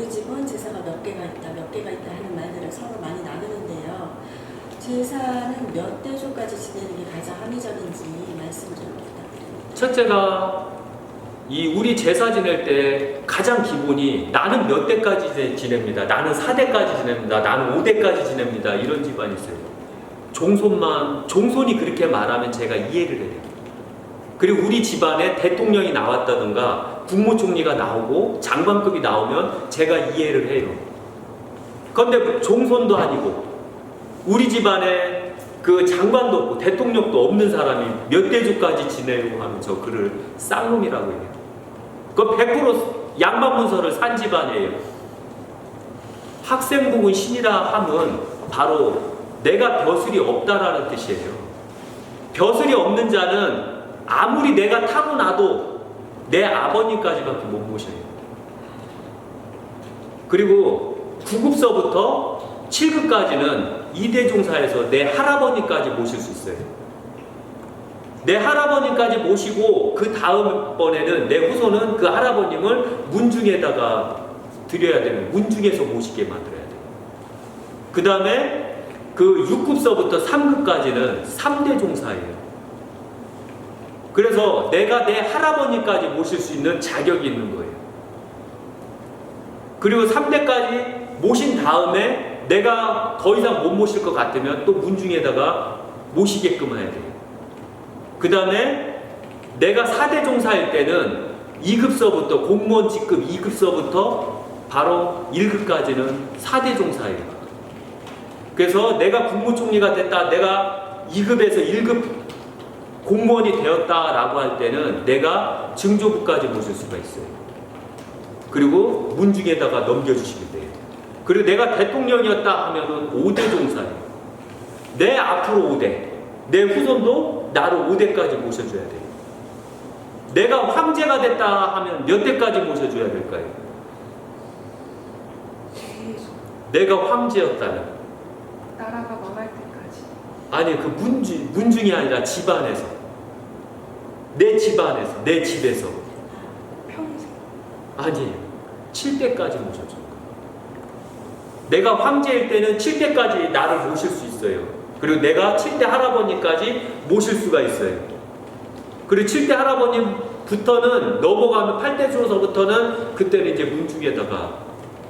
우리 집은 제사가 몇 개가 있다, 몇 개가 있다 하는 말들을 서로 많이 나누는데요. 제사는 몇 대조까지 지내는 게 가장 합리적인지 말씀 좀 부탁드립니다. 첫째가 우리 제사 지낼 때 가장 기본이 나는 몇 대까지 지냅니다. 나는 4대까지 지냅니다. 나는 5대까지 지냅니다. 이런 집안이 있어요. 종손이 그렇게 말하면 제가 이해를 해요. 그리고 우리 집안에 대통령이 나왔다든가 국무총리가 나오고 장관급이 나오면 제가 이해를 해요. 그런데 종손도 아니고 우리 집안에 그 장관도 없고 대통령도 없는 사람이 몇 대주까지 지내려고 하면 저 그를 쌍놈이라고 해요. 그건 100% 양반문서를 산 집안이에요. 학생복은 신이라 하면 바로 내가 벼슬이 없다라는 뜻이에요. 벼슬이 없는 자는 아무리 내가 타고나도 내 아버님까지밖에 못 모셔요. 그리고 9급서부터 7급까지는 이대종사에서 내 할아버님까지 모실 수 있어요. 내 할아버님까지 모시고 그 다음번에는 내 후손은 그 할아버님을 문중에다가 드려야 되는, 문중에서 모시게 만들어야 돼요. 그 다음에 그 6급서부터 3급까지는 3대 종사예요. 그래서 내가 내 할아버님까지 모실 수 있는 자격이 있는 거예요. 그리고 3대까지 모신 다음에 내가 더 이상 못 모실 것 같으면 또 문중에다가 모시게끔 해야 돼요. 그 다음에 내가 4대 종사일 때는 2급서부터 공무원 직급 2급서부터 바로 1급까지는 4대 종사예요. 그래서 내가 국무총리가 됐다, 내가 2급에서 1급 공무원이 되었다라고 할 때는 내가 증조부까지 모실 수가 있어요. 그리고 문중에다가 넘겨주시면 돼요. 그리고 내가 대통령이었다 하면은 5대 종사예요. 내 앞으로 5대, 내 후손도 나를 5대까지 모셔줘야 돼요. 내가 황제가 됐다 하면 몇 대까지 모셔줘야 될까요? 내가 황제였다면 나라가 망할 때까지. 아니 그 문중이 아니라 집안에서, 내 집안에서, 내 집에서 평생. 아니에요. 7대까지 모셔줘요. 내가 황제일 때는 7대까지 나를 모실 수 있어요. 그리고 내가 7대 할아버님까지 모실 수가 있어요. 그리고 7대 할아버님부터는 넘어가면 8대 주어서부터는 그때는 이제 문중에다가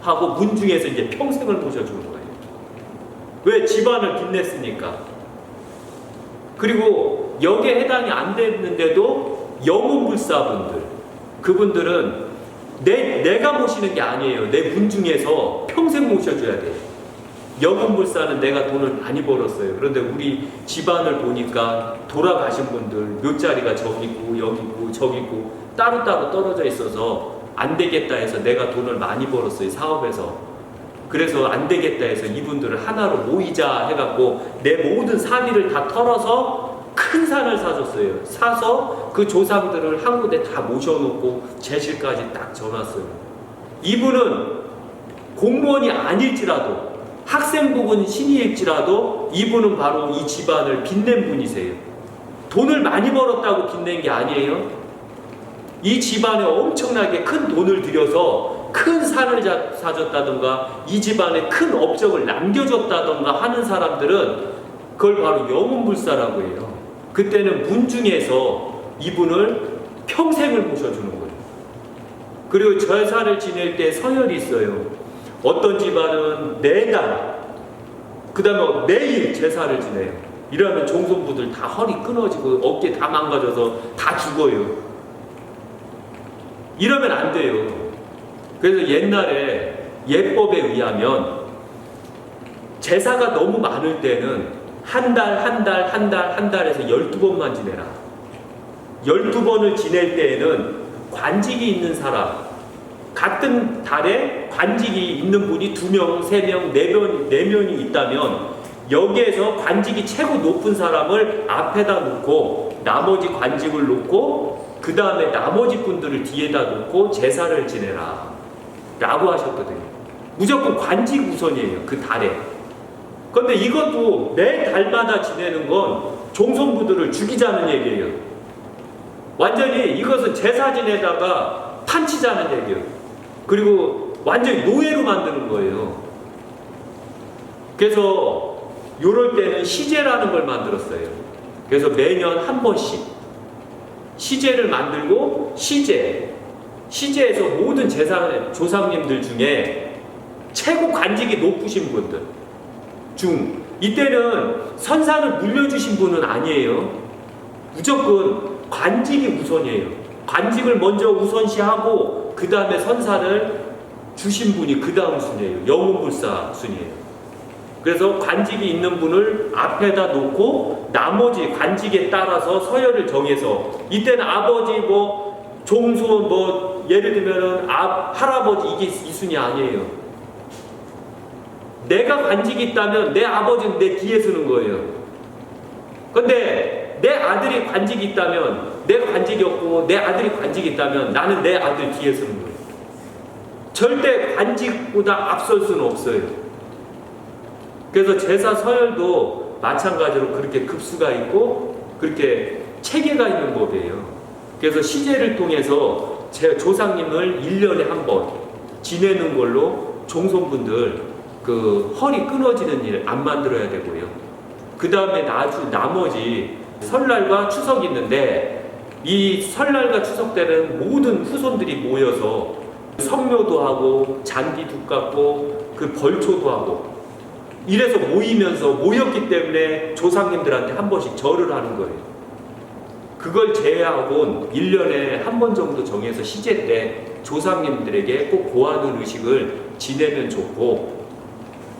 하고 문중에서 이제 평생을 모셔주는 거예요. 왜? 집안을 빛냈으니까. 그리고 여기에 해당이 안 됐는데도 영혼불사분들, 그분들은 내가 모시는 게 아니에요. 내 문중에서 평생 모셔줘야 돼요. 영혼불사는 내가 돈을 많이 벌었어요. 그런데 우리 집안을 보니까 돌아가신 분들 몇 자리가 저기 있고 여기 있고 저기 있고 따로따로 떨어져 있어서 안 되겠다 해서 내가 돈을 많이 벌었어요. 사업에서. 그래서 안 되겠다 해서 이분들을 하나로 모이자 해갖고 내 모든 사비를 다 털어서 큰 산을 사줬어요. 사서 그 조상들을 한 군데 다 모셔놓고 제실까지 딱 져놨어요. 이분은 공무원이 아닐지라도 학생복은 신이일지라도 이분은 바로 이 집안을 빛낸 분이세요. 돈을 많이 벌었다고 빛낸 게 아니에요. 이 집안에 엄청나게 큰 돈을 들여서 큰 산을 사줬다던가 이 집안에 큰 업적을 남겨줬다던가 하는 사람들은 그걸 바로 영혼불사라고 해요. 그때는 문중에서 이분을 평생을 모셔주는 거예요. 그리고 제사를 지낼 때 서열이 있어요. 어떤 집안은 4달, 그 다음에 매일 제사를 지내요. 이러면 종손부들 다 허리 끊어지고 어깨 다 망가져서 다 죽어요. 이러면 안 돼요. 그래서 옛날에 예법에 의하면 제사가 너무 많을 때는 한 달에서 12번만 지내라. 12번을 지낼 때에는 관직이 있는 사람, 같은 달에 관직이 있는 분이 2명, 3명, 4명이 있다면 여기에서 관직이 최고 높은 사람을 앞에다 놓고 나머지 관직을 놓고 그 다음에 나머지 분들을 뒤에다 놓고 제사를 지내라 라고 하셨거든요. 무조건 관직 우선이에요. 그 달에. 그런데 이것도 매 달마다 지내는 건 종손부들을 죽이자는 얘기예요. 완전히 이것은 제사 지내다가 판치자는 얘기예요. 그리고 완전히 노예로 만드는 거예요. 그래서 요럴 때는 시제라는 걸 만들었어요. 그래서 매년 한 번씩 시제를 만들고 시제에서 모든 조상님들 중에 최고 관직이 높으신 분들 이때는 선산을 물려주신 분은 아니에요. 무조건 관직이 우선이에요. 관직을 먼저 우선시하고 그 다음에 선산을 주신 분이 그 다음 순이에요. 영혼불사 순이에요. 그래서 관직이 있는 분을 앞에다 놓고 나머지 관직에 따라서 서열을 정해서 이때는 아버지 종손 예를 들면은 할아버지 이게 이 순이 아니에요. 내가 관직이 있다면 내 아버지는 내 뒤에 서는 거예요. 근데 내 아들이 관직이 있다면 내가 관직이 없고 내 아들이 관직이 있다면 나는 내 아들 뒤에 서는 거예요. 절대 관직보다 앞설 수는 없어요. 그래서 제사 서열도 마찬가지로 그렇게 급수가 있고 그렇게 체계가 있는 법이에요. 그래서 시제를 통해서 제 조상님을 1년에 한 번 지내는 걸로 종손분들 그 허리 끊어지는 일 안 만들어야 되고요. 그 다음에 나머지 설날과 추석이 있는데 이 설날과 추석 때는 모든 후손들이 모여서 성묘도 하고 잔디도 깎고 그 벌초도 하고 이래서 모였기 때문에 조상님들한테 한 번씩 절을 하는 거예요. 그걸 제외하고는 1년에 한 번 정도 정해서 시제 때 조상님들에게 꼭 고하는 의식을 지내면 좋고,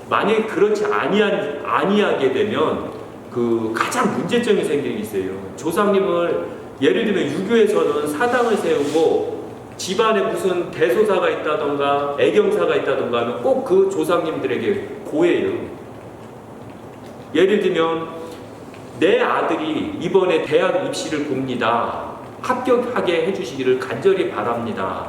만약에 그렇지 아니하게 되면 그 가장 문제점이 생기게 있어요. 조상님을 예를 들면 유교에서는 사당을 세우고 집안에 무슨 대소사가 있다던가 애경사가 있다던가 하면 꼭 그 조상님들에게 고해요. 예를 들면 내 아들이 이번에 대학 입시를 봅니다. 합격하게 해주시기를 간절히 바랍니다.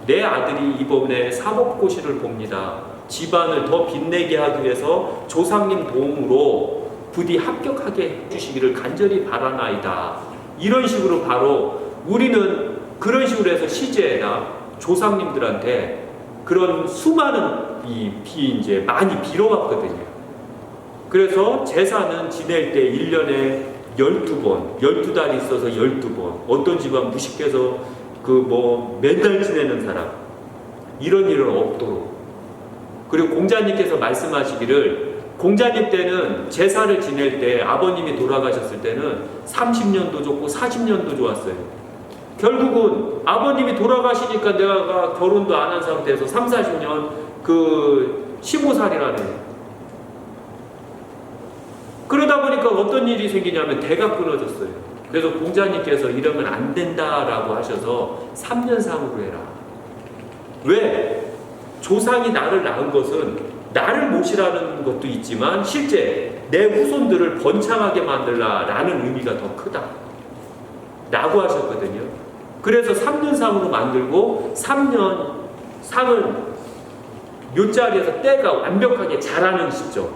내 아들이 이번에 사법고시를 봅니다. 집안을 더 빛내게 하기 위해서 조상님 도움으로 부디 합격하게 해주시기를 간절히 바라나이다. 이런 식으로 바로 우리는 그런 식으로 해서 시제나 조상님들한테 그런 수많은 이제 많이 빌어왔거든요. 그래서 제사는 지낼 때 1년에 12번, 12달이 있어서 12번, 어떤 집안 무식해서 맨날 지내는 사람, 이런 일은 없도록. 그리고 공자님께서 말씀하시기를, 공자님 때는 제사를 지낼 때 아버님이 돌아가셨을 때는 30년도 좋고 40년도 좋았어요. 결국은 아버님이 돌아가시니까 내가 결혼도 안 한 상태에서 3, 40년 15살이라네. 그러다 보니까 어떤 일이 생기냐면 대가 끊어졌어요. 그래서 공자님께서 이러면 안 된다라고 하셔서 3년상으로 해라. 왜? 조상이 나를 낳은 것은 나를 모시라는 것도 있지만 실제 내 후손들을 번창하게 만들라라는 의미가 더 크다 라고 하셨거든요. 그래서 3년상으로 만들고 3년 상은 묘자리에서 때가 완벽하게 자라는 시점,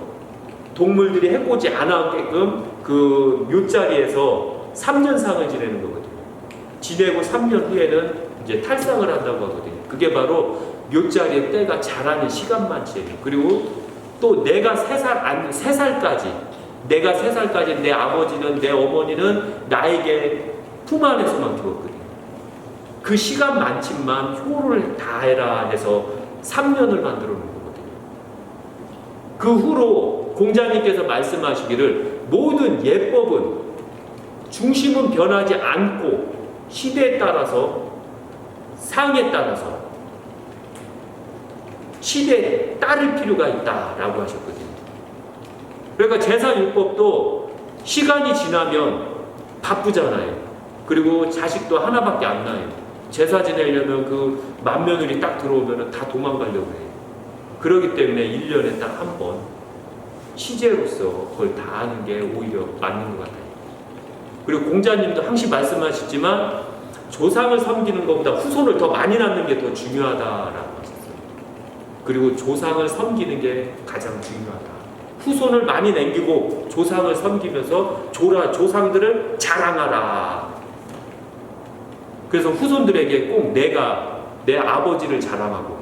동물들이 해코지 않았게끔 그 묘자리에서 3년상을 지내는 거거든요. 지내고 3년 후에는 이제 탈상을 한다고 하거든요. 그게 바로 묘자리에 때가 자라는 시간만치예요. 그리고 또 내가 3살까지 내 아버지는 내 어머니는 나에게 품 안에서만 키웠거든요. 그 시간만큼만 효를 다해라 해서 3년을 만들어 놓은 거거든요. 그 후로 공자님께서 말씀하시기를 모든 예법은 중심은 변하지 않고 시대에 따라서 상에 따라서 시대에 따를 필요가 있다라고 하셨거든요. 그러니까 제사율법도 시간이 지나면 바쁘잖아요. 그리고 자식도 하나밖에 안 나요. 제사 지내려면 그 맏며느리 딱 들어오면 다 도망가려고 해요. 그렇기 때문에 1년에 딱 한 번 시제로서 그걸 다 하는 게 오히려 맞는 것 같아요. 그리고 공자님도 항상 말씀하셨지만 조상을 섬기는 것보다 후손을 더 많이 낳는 게 더 중요하다라고 하셨어요. 그리고 조상을 섬기는 게 가장 중요하다. 후손을 많이 남기고 조상을 섬기면서 조상들을 자랑하라. 그래서 후손들에게 꼭 내가 내 아버지를 자랑하고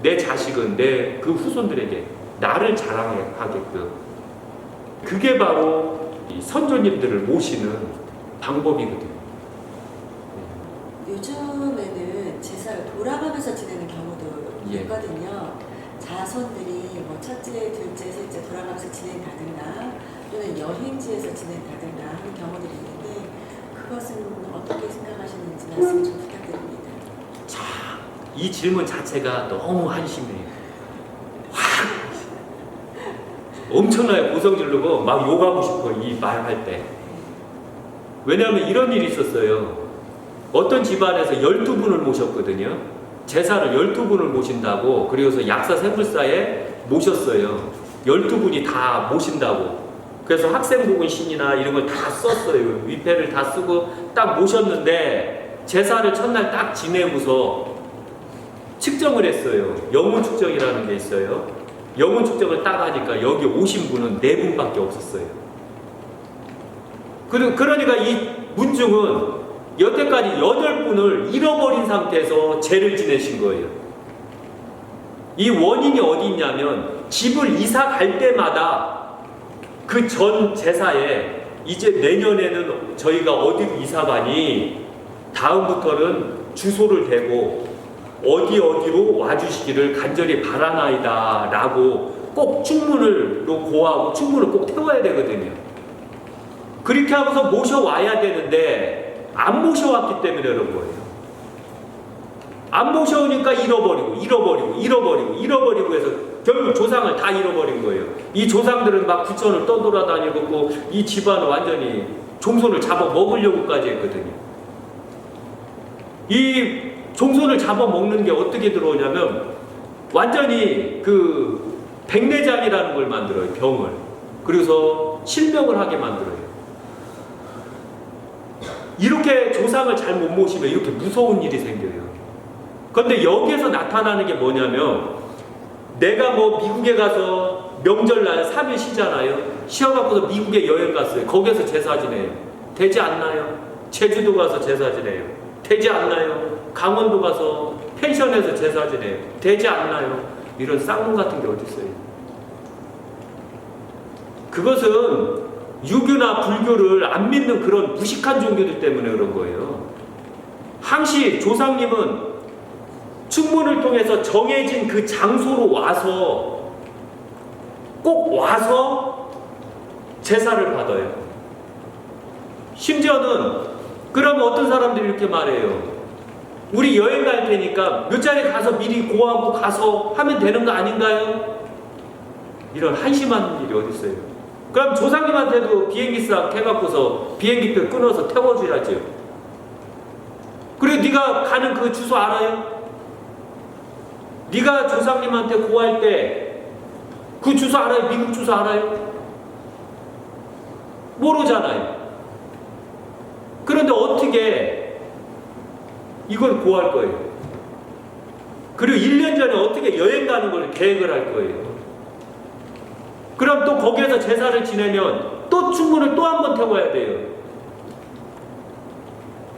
내 자식은 내 그 후손들에게 나를 자랑하게끔, 그게 바로 이 선조님들을 모시는 방법이거든요. 요즘에는 제사를 돌아가면서 지내는 경우도 예. 있거든요. 자손들이 뭐 첫째, 둘째, 셋째 돌아가면서 지낸다든가 또는 여행지에서 지낸다든가 하는 경우들이 있는데 그것은 어떻게 생각하시는지 말씀 좀 부탁드립니다. 자, 이 질문 자체가 너무 한심해요. 확 엄청나게 고성 지르고 막 욕하고 싶어, 이 말할 때. 왜냐하면 이런 일이 있었어요. 어떤 집안에서 12분을 모셨거든요. 제사를 12분을 모신다고, 그리고서 약사 세불사에 모셨어요. 12분이 다 모신다고. 그래서 학생복은 신이나 이런 걸 다 썼어요. 위패를 다 쓰고 딱 모셨는데 제사를 첫날 딱 지내고서 측정을 했어요. 영혼 측정이라는 게 있어요. 영혼 측정을 딱 하니까 여기 오신 분은 4분밖에 없었어요. 그러니까 이 문중은 여태까지 8분을 잃어버린 상태에서 제를 지내신 거예요. 이 원인이 어디 있냐면 집을 이사 갈 때마다 그 전 제사에 이제 내년에는 저희가 어디로 이사 가니 다음부터는 주소를 대고 어디로 와주시기를 간절히 바라나이다 라고 꼭 충문으로 고하고 충문을 꼭 태워야 되거든요. 그렇게 하고서 모셔와야 되는데 안 모셔왔기 때문에 그런 거예요. 안 모셔오니까 잃어버리고 해서 결국 조상을 다 잃어버린 거예요. 이 조상들은 막 구천을 떠돌아다니고 이 집안을 완전히 종손을 잡아먹으려고까지 했거든요. 이 종손을 잡아먹는 게 어떻게 들어오냐면 완전히 그 백내장이라는 걸 만들어요. 병을. 그래서 실명을 하게 만들어요. 이렇게 조상을 잘 못 모시면 이렇게 무서운 일이 생겨요. 그런데 여기에서 나타나는 게 뭐냐면 내가 뭐 미국에 가서 명절날 3일 쉬잖아요. 쉬어갖고서 미국에 여행 갔어요. 거기에서 제사 지내요. 되지 않나요? 제주도 가서 제사 지내요. 되지 않나요? 강원도 가서 펜션에서 제사 지내요. 되지 않나요? 이런 쌍문 같은 게 어디 있어요? 그것은 유교나 불교를 안 믿는 그런 무식한 종교들 때문에 그런 거예요. 항시 조상님은 충문을 통해서 정해진 그 장소로 와서 꼭 와서 제사를 받아요. 심지어는 그러면 어떤 사람들이 이렇게 말해요. 우리 여행 갈 테니까 몇 자리 가서 미리 고하고 가서 하면 되는 거 아닌가요? 이런 한심한 일이 어디 있어요? 그럼 조상님한테도 비행기값 해갖고서 비행기표 끊어서 태워줘야죠. 그리고 네가 가는 그 주소 알아요? 네가 조상님한테 고할 때 그 주소 알아요? 미국 주소 알아요? 모르잖아요. 그런데 어떻게 이걸 고할 거예요? 그리고 1년 전에 어떻게 여행 가는 걸 계획을 할 거예요? 그럼 또 거기에서 제사를 지내면 또 충문을 또 한 번 태워야 돼요.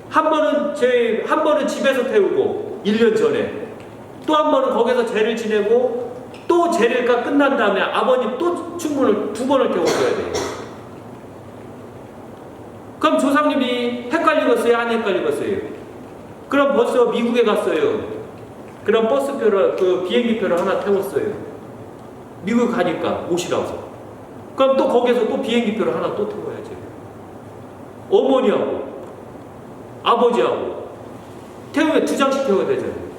한 번은 집에서 태우고 1년 전에 또 한 번은 거기서 제를 지내고 또 제례가 끝난 다음에 아버님 또 충문을 2번을 태워줘야 돼요. 그럼 조상님이 헷갈리겠어요? 안 헷갈리겠어요? 그럼 벌써 미국에 갔어요. 그럼 버스표를 그 비행기표를 하나 태웠어요. 미국 가니까 오시라고. 그럼 또 거기서 또 비행기표를 하나 또 태워야죠. 어머니하고 아버지하고 태우면 2장씩 태워야 되잖아요.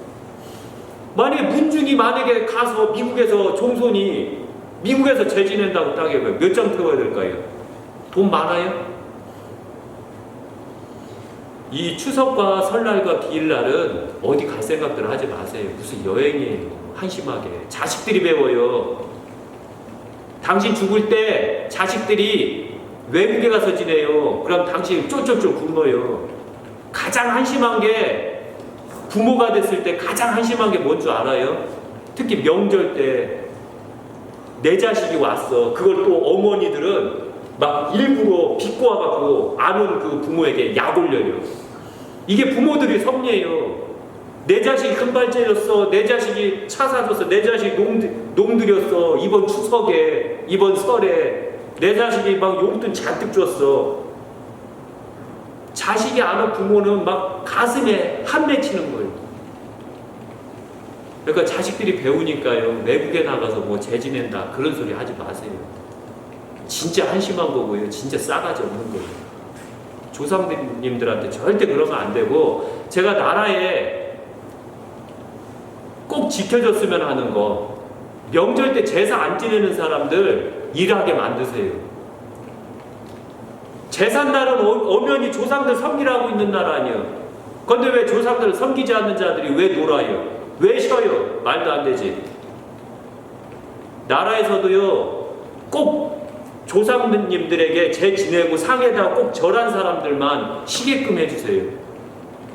만약에 문중이 만약에 가서 미국에서 종손이 미국에서 제 지낸다고 딱 해봐요. 몇 장 태워야 될까요? 돈 많아요? 이 추석과 설날과 기일날은 어디 갈 생각들 하지 마세요. 무슨 여행이에요. 한심하게. 자식들이 배워요. 당신 죽을 때 자식들이 외국에 가서 지내요. 그럼 당신 쫄쫄쫄 굶어요. 가장 한심한 게 부모가 됐을 때 가장 한심한 게 뭔 줄 알아요? 특히 명절 때 내 자식이 왔어. 그걸 또 어머니들은 막 일부러 빚고 와갖고 아는 그 부모에게 약 올려요. 이게 부모들이 섭리예요. 내 자식이 금발제였어. 내 자식이 차 사줬어. 내 자식이 농 들였어. 이번 추석에, 이번 설에 내 자식이 막 용돈 잔뜩 줬어. 자식이 아는 부모는 막 가슴에 한 맺히는 거예요. 그러니까 자식들이 배우니까요. 외국에 나가서 뭐 재지낸다 그런 소리 하지 마세요. 진짜 한심한 거고요. 진짜 싸가지 없는 거예요. 조상님들한테 절대 그러면 안 되고, 제가 나라에 꼭 지켜줬으면 하는 거, 명절 때 제사 안 지내는 사람들 일하게 만드세요. 제삿날은 엄연히 조상들 섬기라고 있는 나라 아니에요. 그런데 왜 조상들을 섬기지 않는 자들이 왜 놀아요? 왜 쉬어요? 말도 안 되지. 나라에서도요, 꼭 조상님들에게 제 지내고 상에다 꼭 절한 사람들만 쉬게끔 해주세요.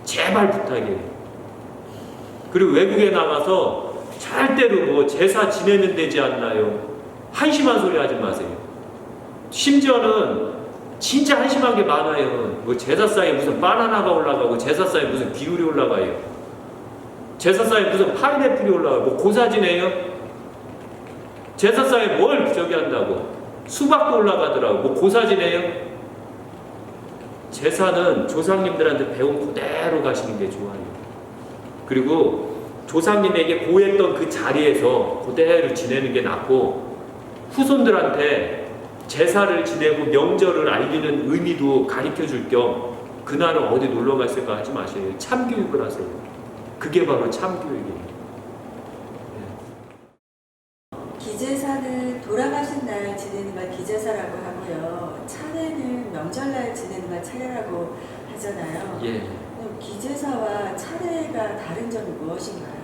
제발 부탁이에요. 그리고 외국에 나가서 절대로 뭐 제사 지내면 되지 않나요? 한심한 소리 하지 마세요. 심지어는 진짜 한심한 게 많아요. 뭐 제사상에 무슨 바나나가 올라가고, 제사상에 무슨 비율이 올라가요. 제사상에 무슨 파인애플이 올라가고, 뭐 고사지네요. 제사상에 뭘 저기 한다고, 수박도 올라가더라고. 뭐 고사지네요. 제사는 조상님들한테 배운 그대로 가시는 게 좋아요. 그리고 조상님에게 고했던 그 자리에서 그대로 지내는 게 낫고, 후손들한테 제사를 지내고 명절을 알리는 의미도 가르쳐 줄 겸 그날은 어디 놀러 갈 생각 하지 마세요. 참교육을 하세요. 그게 바로 참교육이에요. 기제사는 돌아가신 날 지내는 날 기제사라고 하고요. 차례는 명절날 지내는 날 차례라고 하잖아요. 예. 그럼 기제사와 차례가 다른 점이 무엇인가요?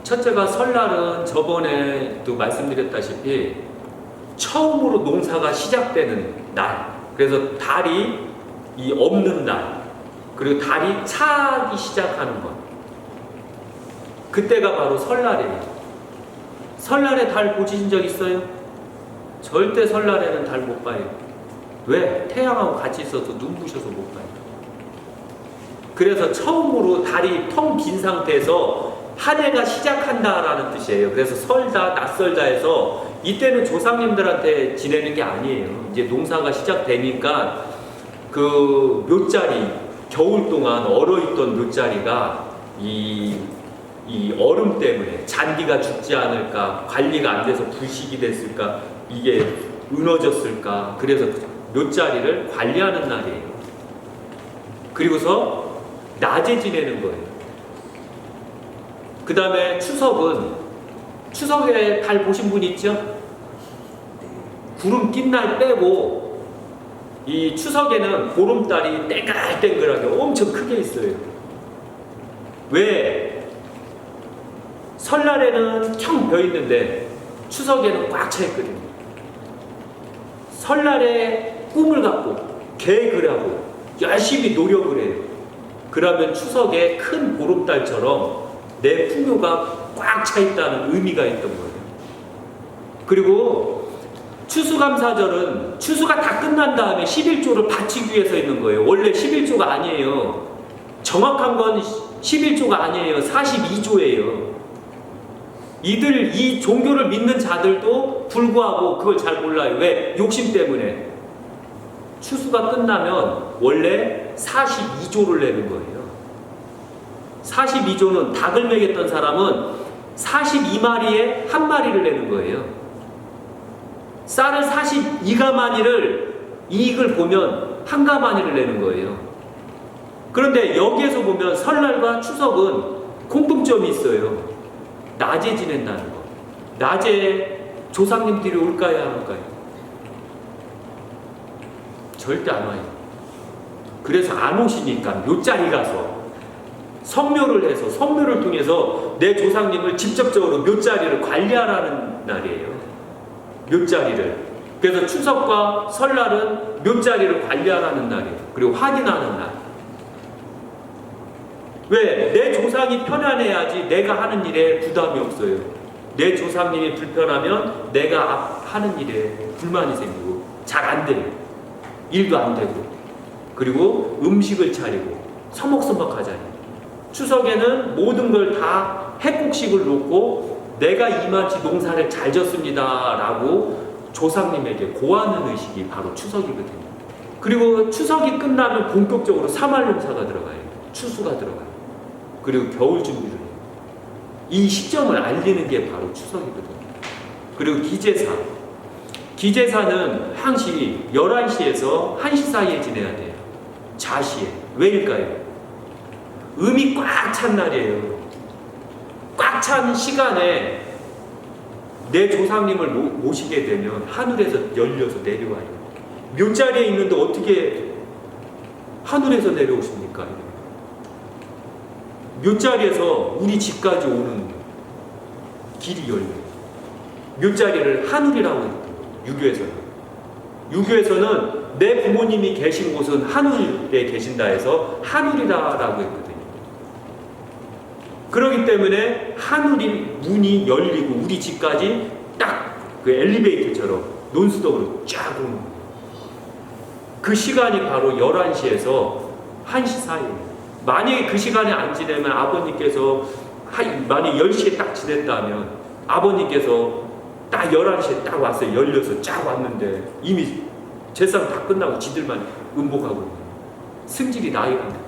첫째가 설날은 저번에도 말씀드렸다시피 처음으로 농사가 시작되는 날, 그래서 달이 없는 날, 그리고 달이 차기 시작하는 것, 그때가 바로 설날이에요. 설날에 달 보신 적 있어요? 절대 설날에는 달 못 봐요. 왜? 태양하고 같이 있어서 눈부셔서 못 봐요. 그래서 처음으로 달이 텅 빈 상태에서 한 해가 시작한다라는 뜻이에요. 그래서 설다, 낯설다 해서 이때는 조상님들한테 지내는 게 아니에요. 이제 농사가 시작되니까 그 묘자리, 겨울 동안 얼어있던 묘자리가 이 얼음 때문에 잔디가 죽지 않을까, 관리가 안 돼서 불식이 됐을까, 이게 은어졌을까, 그래서 묘자리를 관리하는 날이에요. 그리고서 낮에 지내는 거예요. 그 다음에 추석에 달 보신 분 있죠? 구름 낀 날 빼고 이 추석에는 보름달이 땡글땡글하게 엄청 크게 있어요. 왜? 설날에는 텅 벼 있는데 추석에는 꽉 차 있거든요. 설날에 꿈을 갖고 계획을 하고 열심히 노력을 해요. 그러면 추석에 큰 보름달처럼 내 풍요가 꽉 차 있다는 의미가 있던 거예요. 그리고 추수감사절은 추수가 다 끝난 다음에 11조를 바치기 위해서 있는 거예요. 원래 11조가 아니에요. 정확한 건 11조가 아니에요. 42조예요. 이 종교를 믿는 자들도 불구하고 그걸 잘 몰라요. 왜? 욕심 때문에. 추수가 끝나면 원래 42조를 내는 거예요. 42조는 닭을 먹였던 사람은 42마리에 한 마리를 내는 거예요. 쌀을 42가마니를 이익을 보면 한 가마니를 내는 거예요. 그런데 여기에서 보면 설날과 추석은 공통점이 있어요. 낮에 지낸다는 거. 낮에 조상님들이 올까요, 안 올까요? 절대 안 와요. 그래서 안 오시니까 묘자리 가서 성묘를 해서, 성묘를 통해서 내 조상님을 직접적으로 묘자리를 관리하라는 날이에요. 묘자리를. 그래서 추석과 설날은 묘자리를 관리하라는 날이에요. 그리고 확인하는 날. 왜? 내 조상이 편안해야지 내가 하는 일에 부담이 없어요. 내 조상님이 불편하면 내가 하는 일에 불만이 생기고 잘 안 돼요. 일도 안 되고. 그리고 음식을 차리고 서먹서먹하잖아요. 추석에는 모든 걸 다 핵곡식을 놓고 내가 이만치 농사를 잘 졌습니다 라고 조상님에게 고하는 의식이 바로 추석이거든요. 그리고 추석이 끝나면 본격적으로 사말 농사가 들어가요. 추수가 들어가요. 그리고 겨울 준비를 해요. 이 시점을 알리는 게 바로 추석이거든요. 그리고 기제사. 기제사는 항시 11시에서 1시 사이에 지내야 돼요. 자시에. 왜일까요? 음이 꽉 찬 날이에요. 꽉 찬 시간에 내 조상님을 모시게 되면 하늘에서 열려서 내려와요. 묘자리에 있는데 어떻게 하늘에서 내려오십니까? 묘자리에서 우리 집까지 오는 길이 열려요. 묘자리를 하늘이라고 해요. 유교에서는. 유교에서는 내 부모님이 계신 곳은 하늘에 계신다 해서 하늘이라고 했거든요. 그렇기 때문에 하늘이 문이 열리고 우리 집까지 딱 그 엘리베이터처럼 논수덕으로 쫙 오는 거예요. 그 시간이 바로 11시에서 1시 사이예요. 만약에 그 시간에 안 지내면 아버님께서 만약에 10시에 딱 지냈다면 아버님께서 딱 11시에 딱 왔어요. 열려서 쫙 왔는데 이미 제상 다 끝나고 지들만 음복하고 있는 거예요. 승질이 나이가 나요.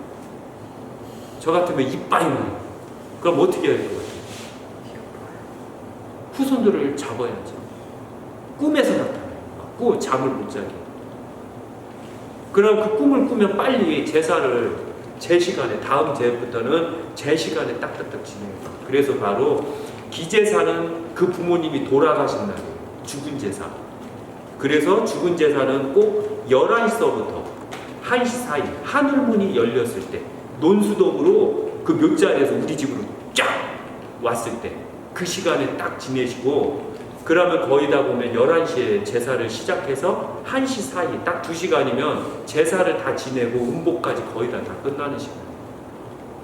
저 같으면 이빠이 나요. 그럼 어떻게 해야 될 것 같아요? 후손들을 잡아야죠. 꿈에서 나타나요. 잠을 못 자게. 그럼 그 꿈을 꾸면 빨리 제사를 제 시간에, 다음 제부터는 제 시간에 딱딱딱 지내요. 그래서 바로 기제사는 그 부모님이 돌아가신 날이에요. 죽은 제사. 그래서 죽은 제사는 꼭 11시서부터 1시 사이 하늘문이 열렸을 때 논수덕으로 그 묘자리에서 우리 집으로 쫙 왔을 때 그 시간에 딱 지내시고 그러면 거의 다 보면 11시에 제사를 시작해서 1시 사이 딱 2시간이면 제사를 다 지내고 음복까지 거의 다 끝나는 시간.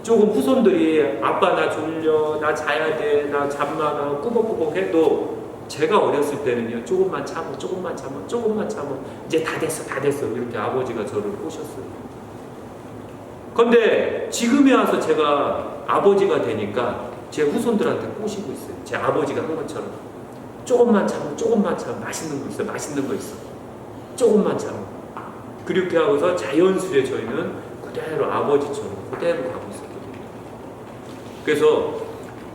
조금 후손들이 아빠 나 졸려, 나 자야 돼, 나 잠 많아, 꾸벅꾸벅 해도 제가 어렸을 때는요 조금만 참어, 조금만 참어, 조금만 참어, 이제 다 됐어, 다 됐어 이렇게 아버지가 저를 꼬셨어요. 근데 지금에 와서 제가 아버지가 되니까 제 후손들한테 꼬시고 있어요. 제 아버지가 한 것처럼 조금만 참어, 조금만 참어, 맛있는 거 있어, 맛있는 거 있어, 조금만 참어. 그렇게 하고서 자연스레 저희는 그대로 아버지처럼 그대로 가고 있었거든요. 그래서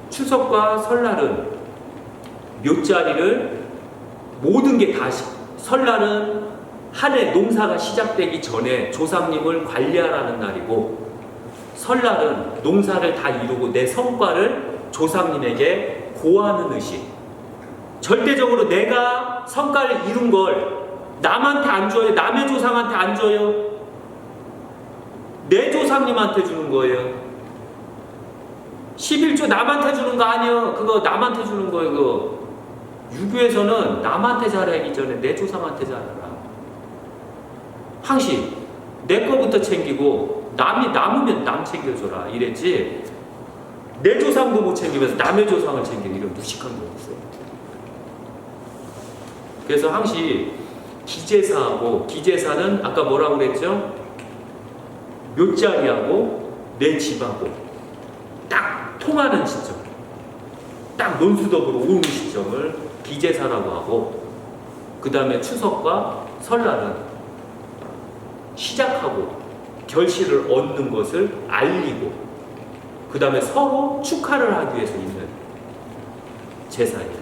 추석과 설날은 묘자리를 모든 게 다 설날은 한 해 농사가 시작되기 전에 조상님을 관리하라는 날이고 설날은 농사를 다 이루고 내 성과를 조상님에게 고하는 의식. 절대적으로 내가 성과를 이룬 걸 남한테 안 줘요. 남의 조상한테 안 줘요. 내 조상님한테 주는 거예요. 11조 남한테 주는 거 아니에요. 그거 남한테 주는 거예요. 그거. 유교에서는 남한테 잘하기 전에 내 조상한테 잘하라. 항시 내 거부터 챙기고 남이 남으면 남 챙겨줘라 이랬지. 내 조상도 못 챙기면서 남의 조상을 챙기는 이런 무식한 거 없어요. 그래서 항시 기제사하고 기제사는 아까 뭐라고 그랬죠? 묘자리하고 내 집하고 딱 통하는 시점, 딱 논수덕으로 오는 시점을 기제사라고 하고 그 다음에 추석과 설날은 시작하고 결실을 얻는 것을 알리고 그 다음에 서로 축하를 하기 위해서 있는 제사예요.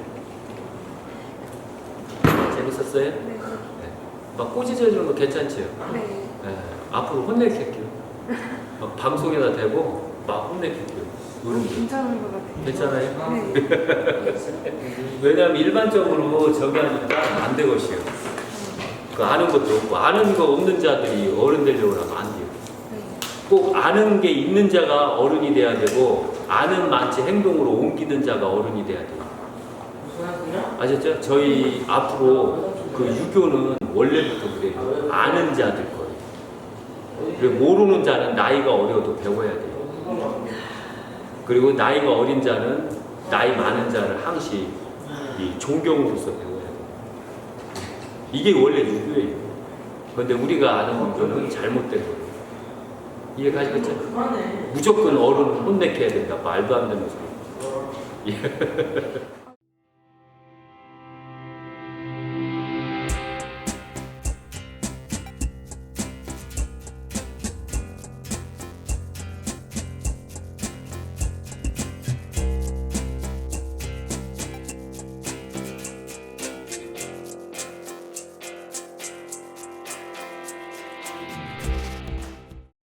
재밌었어요? 네. 네. 막 꼬지져주는 거 괜찮지요? 네. 네. 앞으로 혼낼게요. 막 방송에다 대고 막 혼낼게요. 괜찮은 것 같아요. 괜찮아요? 네. 왜냐하면 일반적으로 저기 하니까 안 되것이요. 그 아는 것도 없고 아는 거 없는 자들이 어른 되려고 하면 안 돼요. 네. 꼭 아는 게 있는 자가 어른이 돼야 되고 아는 만치 행동으로 옮기는 자가 어른이 돼야 돼요. 아셨죠? 저희 앞으로 그 유교는 원래부터 그래요. 아는 자들 거예요. 그리고 모르는 자는 나이가 어려도 배워야 돼요. 그리고 나이가 어린 자는 나이 많은 자를 항시 이 존경으로서 배워야 돼요. 이게 원래 유교예요. 그런데 우리가 아는 유교는 잘못된 거예요. 이해가시겠죠? 그만해. 무조건 어른을 혼내켜야 된다. 말도 안 되는 소리. 예.